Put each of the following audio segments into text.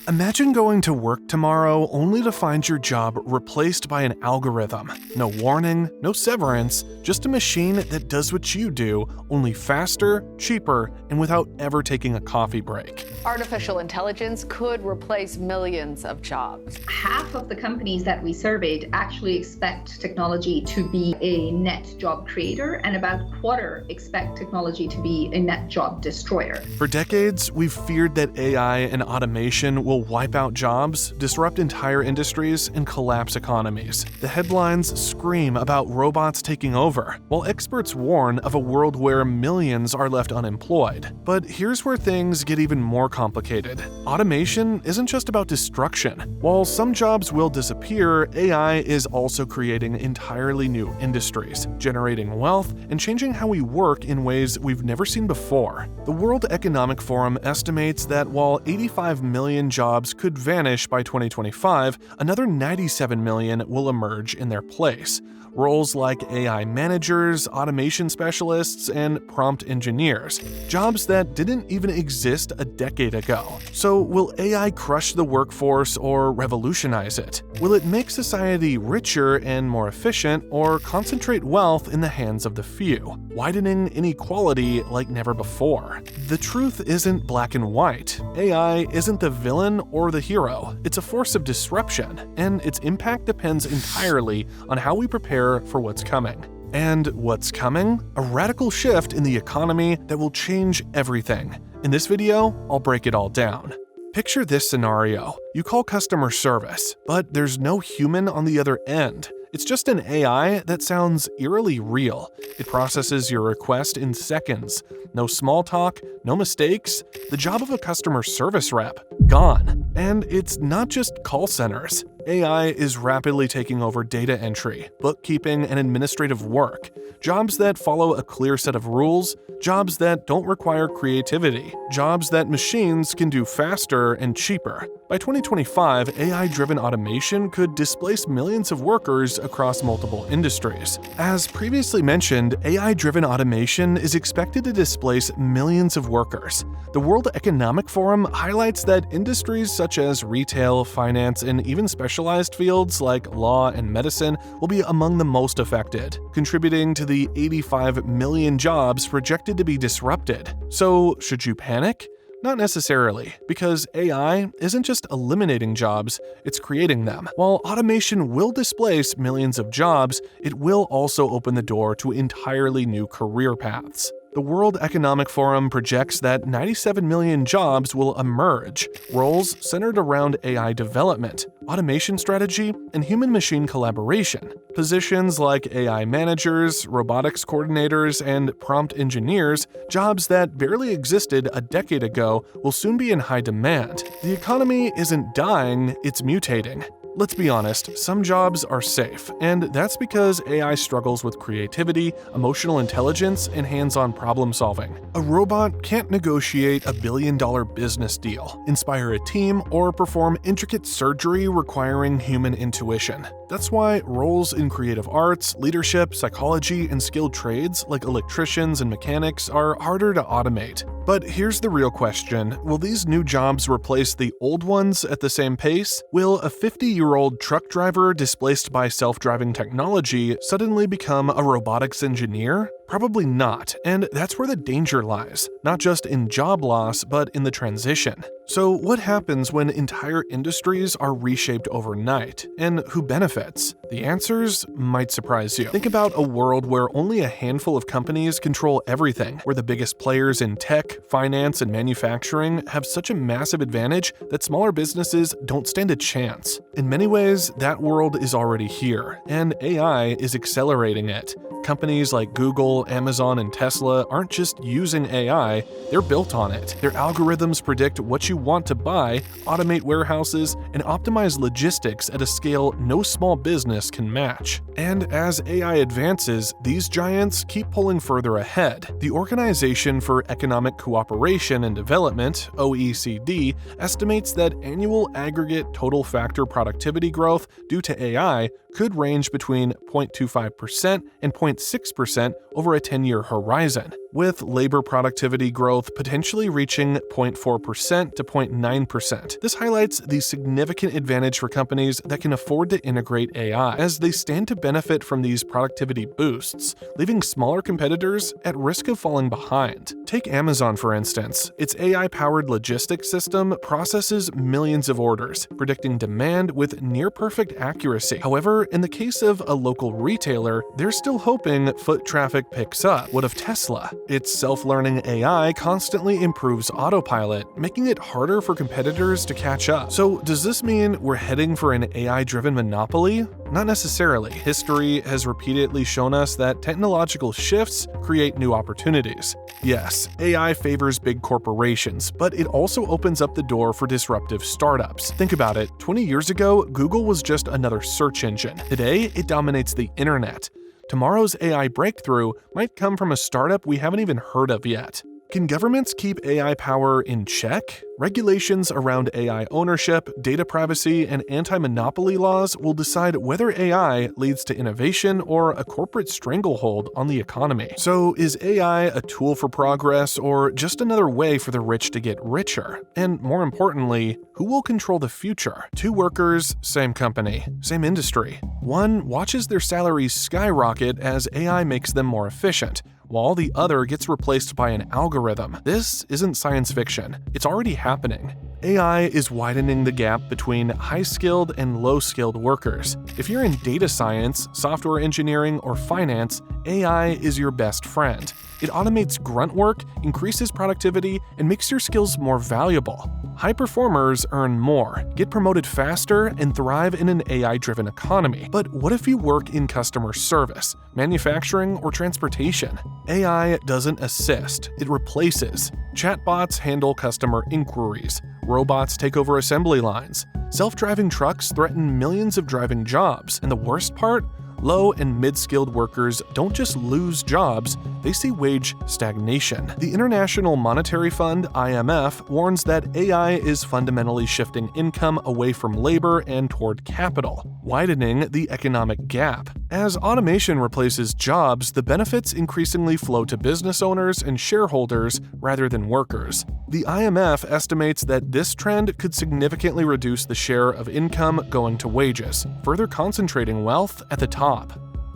Imagine going to work tomorrow only to find your job replaced by an algorithm. No warning, no severance, just a machine that does what you do, only faster, cheaper, and without ever taking a coffee break. Artificial intelligence could replace millions of jobs. Half of the companies that we surveyed actually expect technology to be a net job creator, and about a quarter expect technology to be a net job destroyer. For decades, we've feared that AI and automation will wipe out jobs, disrupt entire industries, and collapse economies. The headlines scream about robots taking over, while experts warn of a world where millions are left unemployed. But here's where things get even more complicated. Automation isn't just about destruction. While some jobs will disappear, AI is also creating entirely new industries, generating wealth, and changing how we work in ways we've never seen before. The World Economic Forum estimates that while 85 million jobs could vanish by 2025, another 97 million will emerge in their place. Roles like AI managers, automation specialists, and prompt engineers. Jobs that didn't even exist a decade ago. So will AI crush the workforce or revolutionize it? Will it make society richer and more efficient, or concentrate wealth in the hands of the few, widening inequality like never before? The truth isn't black and white. AI isn't the villain or the hero. It's a force of disruption, and its impact depends entirely on how we prepare for what's coming. And what's coming? A radical shift in the economy that will change everything. In this video, I'll break it all down. Picture this scenario. You call customer service, but there's no human on the other end. It's just an AI that sounds eerily real. It processes your request in seconds. No small talk, no mistakes. The job of a customer service rep, gone. And it's not just call centers. AI is rapidly taking over data entry, bookkeeping, and administrative work. Jobs that follow a clear set of rules, jobs that don't require creativity, jobs that machines can do faster and cheaper. By 2025, AI-driven automation could displace millions of workers across multiple industries. As previously mentioned, AI-driven automation is expected to displace millions of workers. The World Economic Forum highlights that industries such as retail, finance, and even specialized fields like law and medicine will be among the most affected, contributing to the 85 million jobs projected to be disrupted. So, should you panic? Not necessarily, because AI isn't just eliminating jobs, it's creating them. While automation will displace millions of jobs, it will also open the door to entirely new career paths. The World Economic Forum projects that 97 million jobs will emerge, roles centered around AI development, automation strategy, and human-machine collaboration. Positions like AI managers, robotics coordinators, and prompt engineers, jobs that barely existed a decade ago, will soon be in high demand. The economy isn't dying, it's mutating. Let's be honest, some jobs are safe, and that's because AI struggles with creativity, emotional intelligence, and hands-on problem solving. A robot can't negotiate a billion-dollar business deal, inspire a team, or perform intricate surgery requiring human intuition. That's why roles in creative arts, leadership, psychology, and skilled trades like electricians and mechanics are harder to automate. But here's the real question: will these new jobs replace the old ones at the same pace? Will a 50-year-old truck driver displaced by self-driving technology suddenly become a robotics engineer? Probably not, and that's where the danger lies, not just in job loss, but in the transition. So what happens when entire industries are reshaped overnight, and who benefits? The answers might surprise you. Think about a world where only a handful of companies control everything, where the biggest players in tech, finance, and manufacturing have such a massive advantage that smaller businesses don't stand a chance. In many ways, that world is already here, and AI is accelerating it. Companies like Google, Amazon, and Tesla aren't just using AI, they're built on it. Their algorithms predict what you want to buy, automate warehouses, and optimize logistics at a scale no small business can match. And as AI advances, these giants keep pulling further ahead. The Organization for Economic Cooperation and Development, OECD, estimates that annual aggregate total factor productivity growth due to AI could range between 0.25% and 0.6% over a 10-year horizon, with labor productivity growth potentially reaching 0.4% to 0.9%. This highlights the significant advantage for companies that can afford to integrate AI, as they stand to benefit from these productivity boosts, leaving smaller competitors at risk of falling behind. Take Amazon, for instance. Its AI-powered logistics system processes millions of orders, predicting demand with near-perfect accuracy. However, in the case of a local retailer, they're still hoping foot traffic picks up. What of Tesla? Its self-learning AI constantly improves autopilot, making it harder for competitors to catch up. So does this mean we're heading for an AI-driven monopoly? Not necessarily. History has repeatedly shown us that technological shifts create new opportunities. Yes, AI favors big corporations, but it also opens up the door for disruptive startups. Think about it. 20 years ago, Google was just another search engine. Today, it dominates the internet. Tomorrow's AI breakthrough might come from a startup we haven't even heard of yet. Can governments keep AI power in check? Regulations around AI ownership, data privacy, and anti-monopoly laws will decide whether AI leads to innovation or a corporate stranglehold on the economy. So is AI a tool for progress or just another way for the rich to get richer? And more importantly, who will control the future? Two workers, same company, same industry. One watches their salaries skyrocket as AI makes them more efficient, while the other gets replaced by an algorithm. This isn't science fiction. It's already happening. AI is widening the gap between high-skilled and low-skilled workers. If you're in data science, software engineering, or finance, AI is your best friend. It automates grunt work, increases productivity, and makes your skills more valuable. High performers earn more, get promoted faster, and thrive in an AI-driven economy. But what if you work in customer service, manufacturing, or transportation? AI doesn't assist, it replaces. Chatbots handle customer inquiries. Robots take over assembly lines. Self-driving trucks threaten millions of driving jobs. And the worst part? Low and mid-skilled workers don't just lose jobs, they see wage stagnation. The International Monetary Fund, IMF, warns that AI is fundamentally shifting income away from labor and toward capital, widening the economic gap. As automation replaces jobs, the benefits increasingly flow to business owners and shareholders rather than workers. The IMF estimates that this trend could significantly reduce the share of income going to wages, further concentrating wealth at the top.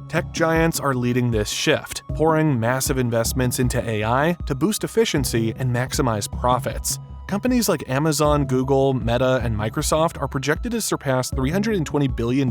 Tech giants are leading this shift, pouring massive investments into AI to boost efficiency and maximize profits. Companies like Amazon, Google, Meta, and Microsoft are projected to surpass $320 billion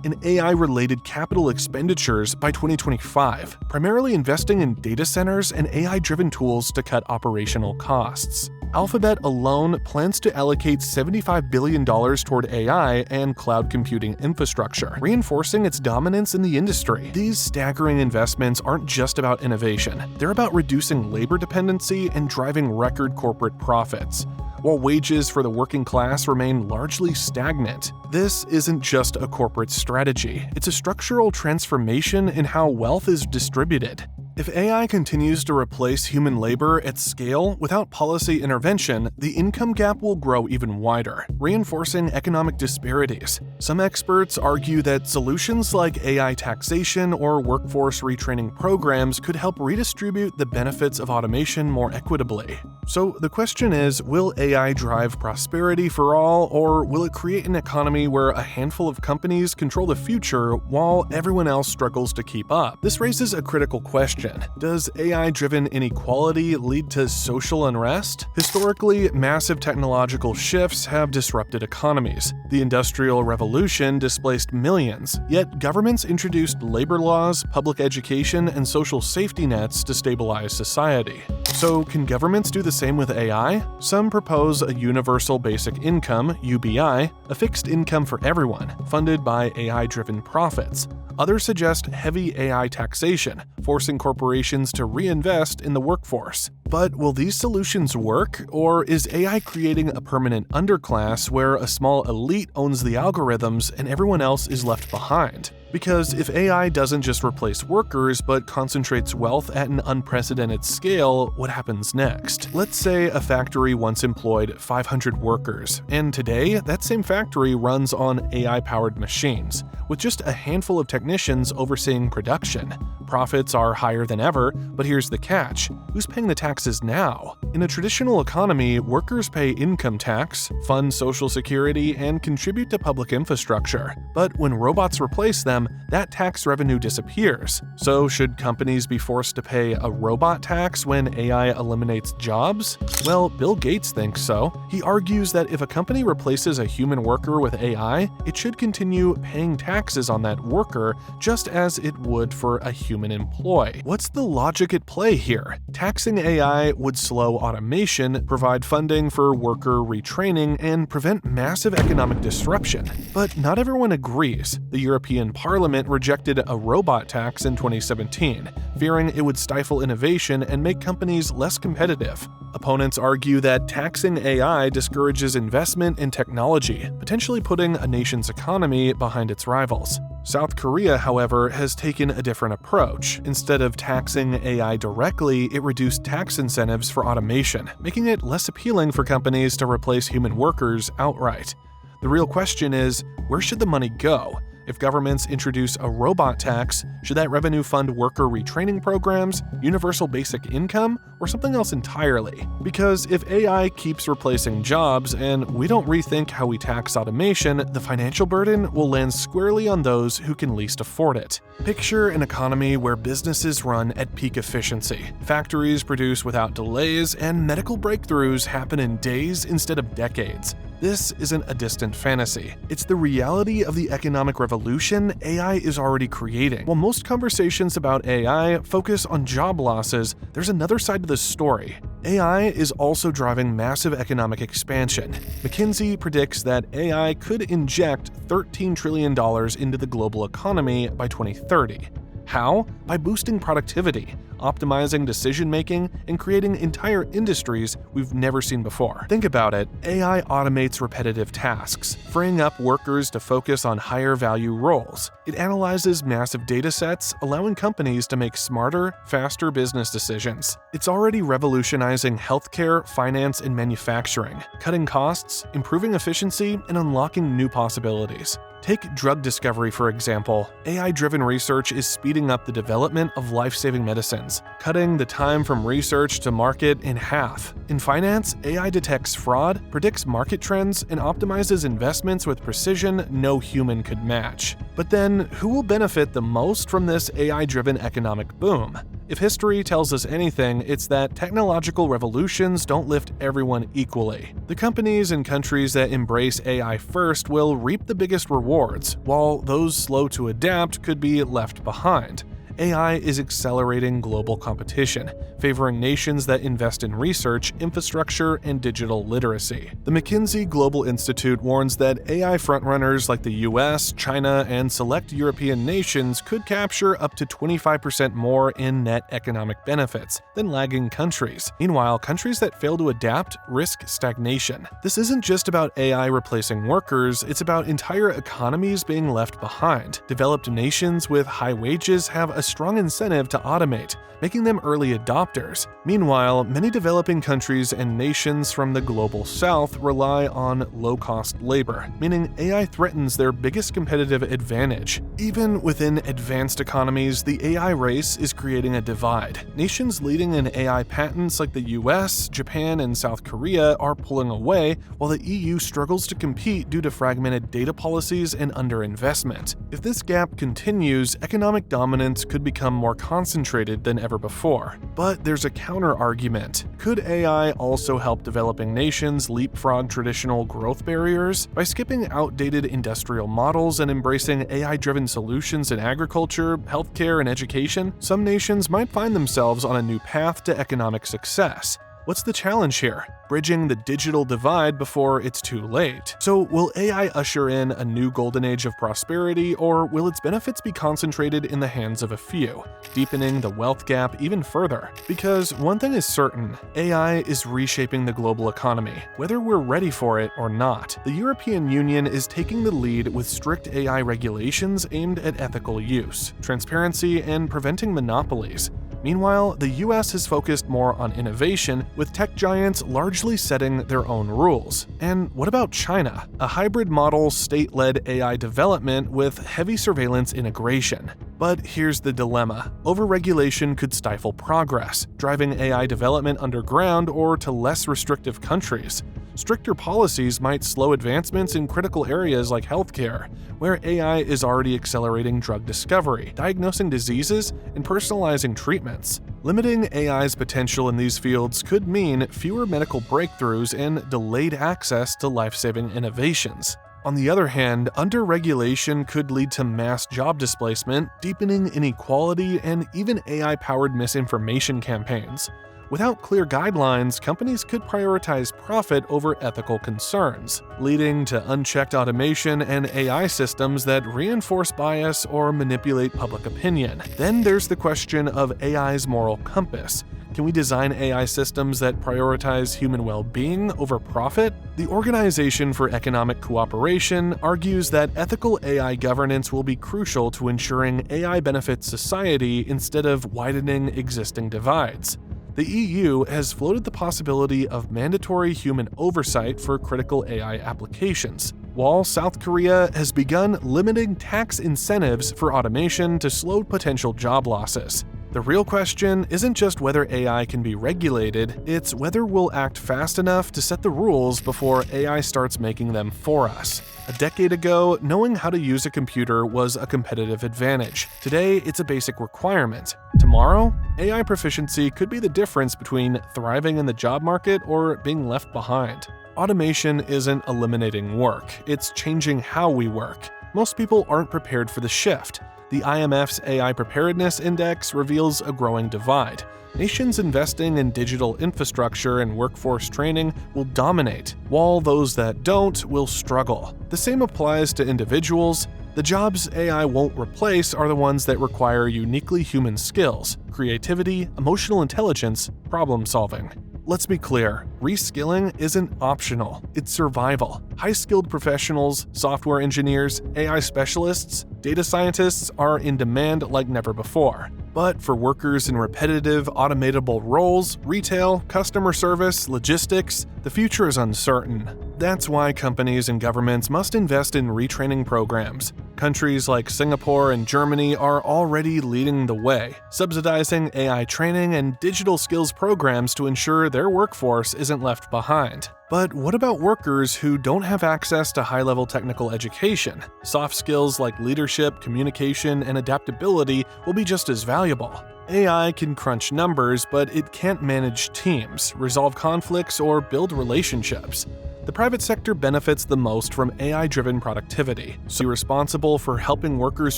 in AI-related capital expenditures by 2025, primarily investing in data centers and AI-driven tools to cut operational costs. Alphabet alone plans to allocate $75 billion toward AI and cloud computing infrastructure, reinforcing its dominance in the industry. These staggering investments aren't just about innovation, they're about reducing labor dependency and driving record corporate profits. While wages for the working class remain largely stagnant, this isn't just a corporate strategy, it's a structural transformation in how wealth is distributed. If AI continues to replace human labor at scale without policy intervention, the income gap will grow even wider, reinforcing economic disparities. Some experts argue that solutions like AI taxation or workforce retraining programs could help redistribute the benefits of automation more equitably. So the question is, will AI drive prosperity for all, or will it create an economy where a handful of companies control the future while everyone else struggles to keep up? This raises a critical question. Does AI-driven inequality lead to social unrest? Historically, massive technological shifts have disrupted economies. The Industrial Revolution displaced millions, yet governments introduced labor laws, public education, and social safety nets to stabilize society. So, can governments do the same with AI? Some propose a universal basic income, UBI, a fixed income for everyone, funded by AI-driven profits. Others suggest heavy AI taxation, forcing corporations to reinvest in the workforce. But will these solutions work, or is AI creating a permanent underclass where a small elite owns the algorithms and everyone else is left behind? Because if AI doesn't just replace workers but concentrates wealth at an unprecedented scale, what happens next? Let's say a factory once employed 500 workers, and today that same factory runs on AI-powered machines, with just a handful of technicians overseeing production. Profits are higher than ever, but here's the catch: who's paying the taxes now? In a traditional economy, workers pay income tax, fund social security, and contribute to public infrastructure. But when robots replace them, that tax revenue disappears. So should companies be forced to pay a robot tax when AI eliminates jobs? Well, Bill Gates thinks so. He argues that if a company replaces a human worker with AI, it should continue paying taxes on that worker just as it would for a human employee. What's the logic at play here? Taxing AI would slow automation, provide funding for worker retraining, and prevent massive economic disruption. But not everyone agrees. The European Parliament rejected a robot tax in 2017, fearing it would stifle innovation and make companies less competitive. Opponents argue that taxing AI discourages investment in technology, potentially putting a nation's economy behind its rivals. South Korea, however, has taken a different approach. Instead of taxing AI directly, it reduced tax incentives for automation, making it less appealing for companies to replace human workers outright. The real question is, where should the money go? If governments introduce a robot tax, should that revenue fund worker retraining programs, universal basic income, or something else entirely? Because if AI keeps replacing jobs and we don't rethink how we tax automation, the financial burden will land squarely on those who can least afford it. Picture an economy where businesses run at peak efficiency, factories produce without delays, and medical breakthroughs happen in days instead of decades. This isn't a distant fantasy. It's the reality of the economic revolution AI is already creating. While most conversations about AI focus on job losses, there's another side to the story. AI is also driving massive economic expansion. McKinsey predicts that AI could inject $13 trillion into the global economy by 2030. How? By boosting productivity, optimizing decision-making, and creating entire industries we've never seen before. Think about it, AI automates repetitive tasks, freeing up workers to focus on higher-value roles. It analyzes massive datasets, allowing companies to make smarter, faster business decisions. It's already revolutionizing healthcare, finance, and manufacturing, cutting costs, improving efficiency, and unlocking new possibilities. Take drug discovery, for example. AI-driven research is speeding up the development of life-saving medicines, cutting the time from research to market in half. In finance, AI detects fraud, predicts market trends, and optimizes investments with precision no human could match. But then, who will benefit the most from this AI-driven economic boom? If history tells us anything, it's that technological revolutions don't lift everyone equally. The companies and countries that embrace AI first will reap the biggest rewards, while those slow to adapt could be left behind. AI is accelerating global competition, favoring nations that invest in research, infrastructure, and digital literacy. The McKinsey Global Institute warns that AI frontrunners like the US, China, and select European nations could capture up to 25% more in net economic benefits than lagging countries. Meanwhile, countries that fail to adapt risk stagnation. This isn't just about AI replacing workers, it's about entire economies being left behind. Developed nations with high wages have a strong incentive to automate, making them early adopters. Meanwhile, many developing countries and nations from the global south rely on low-cost labor, meaning AI threatens their biggest competitive advantage. Even within advanced economies, the AI race is creating a divide. Nations leading in AI patents like the US, Japan, and South Korea are pulling away, while the EU struggles to compete due to fragmented data policies and underinvestment. If this gap continues, economic dominance could become more concentrated than ever before. But there's a counter-argument. Could AI also help developing nations leapfrog traditional growth barriers? By skipping outdated industrial models and embracing AI-driven solutions in agriculture, healthcare, and education, some nations might find themselves on a new path to economic success. What's the challenge here? Bridging the digital divide before it's too late. So will AI usher in a new golden age of prosperity, or will its benefits be concentrated in the hands of a few, deepening the wealth gap even further? Because one thing is certain, AI is reshaping the global economy, whether we're ready for it or not. The European Union is taking the lead with strict AI regulations aimed at ethical use, transparency, and preventing monopolies. Meanwhile, the US has focused more on innovation, with tech giants largely setting their own rules. And what about China? A hybrid model state-led AI development with heavy surveillance integration. But here's the dilemma. Overregulation could stifle progress, driving AI development underground or to less restrictive countries. Stricter policies might slow advancements in critical areas like healthcare, where AI is already accelerating drug discovery, diagnosing diseases, and personalizing treatments. Limiting AI's potential in these fields could mean fewer medical breakthroughs and delayed access to life-saving innovations. On the other hand, under-regulation could lead to mass job displacement, deepening inequality, and even AI-powered misinformation campaigns. Without clear guidelines, companies could prioritize profit over ethical concerns, leading to unchecked automation and AI systems that reinforce bias or manipulate public opinion. Then there's the question of AI's moral compass. Can we design AI systems that prioritize human well-being over profit? The Organization for Economic Cooperation argues that ethical AI governance will be crucial to ensuring AI benefits society instead of widening existing divides. The EU has floated the possibility of mandatory human oversight for critical AI applications, while South Korea has begun limiting tax incentives for automation to slow potential job losses. The real question isn't just whether AI can be regulated, it's whether we'll act fast enough to set the rules before AI starts making them for us. A decade ago, knowing how to use a computer was a competitive advantage. Today, it's a basic requirement. Tomorrow, AI proficiency could be the difference between thriving in the job market or being left behind. Automation isn't eliminating work, it's changing how we work. Most people aren't prepared for the shift. The IMF's AI Preparedness Index reveals a growing divide. Nations investing in digital infrastructure and workforce training will dominate, while those that don't will struggle. The same applies to individuals. The jobs AI won't replace are the ones that require uniquely human skills, creativity, emotional intelligence, problem solving. Let's be clear, reskilling isn't optional, it's survival. High-skilled professionals, software engineers, AI specialists, data scientists are in demand like never before. But for workers in repetitive, automatable roles, retail, customer service, logistics, the future is uncertain. That's why companies and governments must invest in retraining programs. Countries like Singapore and Germany are already leading the way, subsidizing AI training and digital skills programs to ensure their workforce isn't left behind. But what about workers who don't have access to high-level technical education? Soft skills like leadership, communication, and adaptability will be just as valuable. AI can crunch numbers, but it can't manage teams, resolve conflicts, or build relationships. The private sector benefits the most from AI-driven productivity, so responsible for helping workers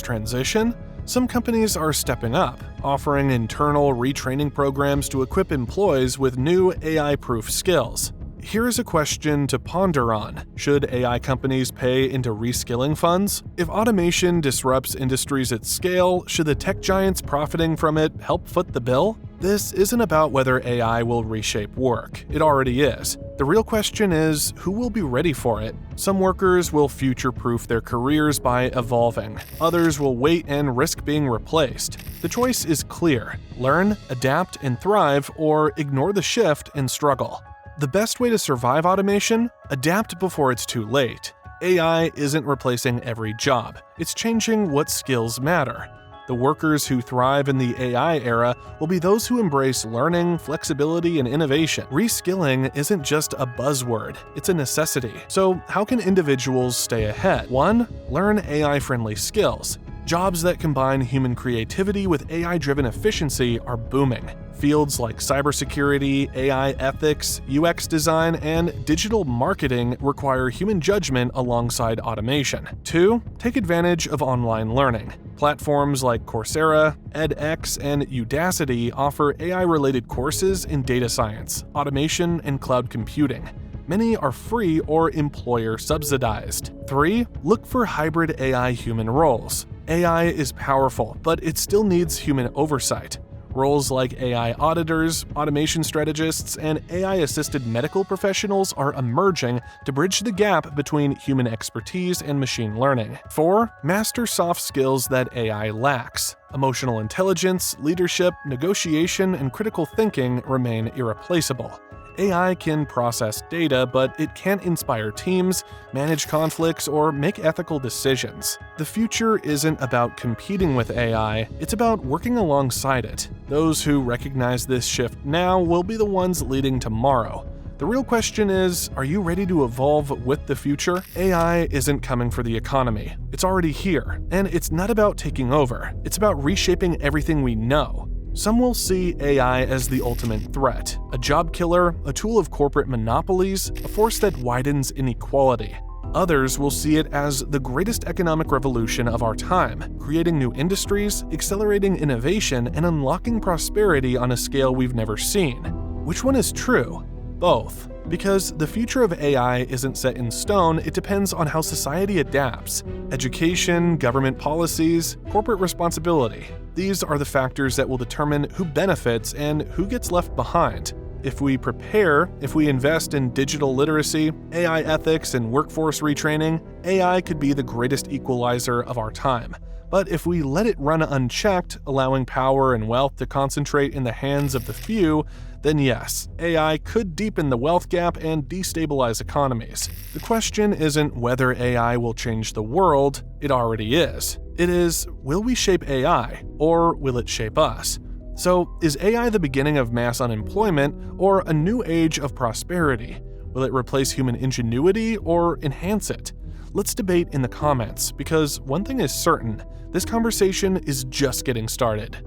transition? Some companies are stepping up, offering internal retraining programs to equip employees with new AI-proof skills. Here is a question to ponder on. Should AI companies pay into reskilling funds? If automation disrupts industries at scale, should the tech giants profiting from it help foot the bill? This isn't about whether AI will reshape work. It already is. The real question is, who will be ready for it? Some workers will future-proof their careers by evolving. Others will wait and risk being replaced. The choice is clear: learn, adapt, and thrive, or ignore the shift and struggle. The best way to survive automation? Adapt before it's too late. AI isn't replacing every job. It's changing what skills matter. The workers who thrive in the AI era will be those who embrace learning, flexibility, and innovation. Reskilling isn't just a buzzword, it's a necessity. So how can individuals stay ahead? 1. Learn AI-friendly skills. Jobs that combine human creativity with AI-driven efficiency are booming. Fields like cybersecurity, AI ethics, UX design, and digital marketing require human judgment alongside automation. 2. Take advantage of online learning. Platforms like Coursera, edX, and Udacity offer AI-related courses in data science, automation, and cloud computing. Many are free or employer-subsidized. 3. Look for hybrid AI-human roles. AI is powerful, but it still needs human oversight. Roles like AI auditors, automation strategists, and AI-assisted medical professionals are emerging to bridge the gap between human expertise and machine learning. 4. Master soft skills that AI lacks. Emotional intelligence, leadership, negotiation, and critical thinking remain irreplaceable. AI can process data, but it can't inspire teams, manage conflicts, or make ethical decisions. The future isn't about competing with AI, it's about working alongside it. Those who recognize this shift now will be the ones leading tomorrow. The real question is, are you ready to evolve with the future? AI isn't coming for the economy. It's already here, and it's not about taking over. It's about reshaping everything we know. Some will see AI as the ultimate threat, a job killer, a tool of corporate monopolies, a force that widens inequality. Others will see it as the greatest economic revolution of our time, creating new industries, accelerating innovation, and unlocking prosperity on a scale we've never seen. Which one is true? Both. Because the future of AI isn't set in stone, it depends on how society adapts. Education, government policies, corporate responsibility. These are the factors that will determine who benefits and who gets left behind. If we prepare, if we invest in digital literacy, AI ethics, and workforce retraining, AI could be the greatest equalizer of our time. But if we let it run unchecked, allowing power and wealth to concentrate in the hands of the few, then yes, AI could deepen the wealth gap and destabilize economies. The question isn't whether AI will change the world, it already is. It is, will we shape AI, or will it shape us? So, is AI the beginning of mass unemployment, or a new age of prosperity? Will it replace human ingenuity, or enhance it? Let's debate in the comments, because one thing is certain, this conversation is just getting started.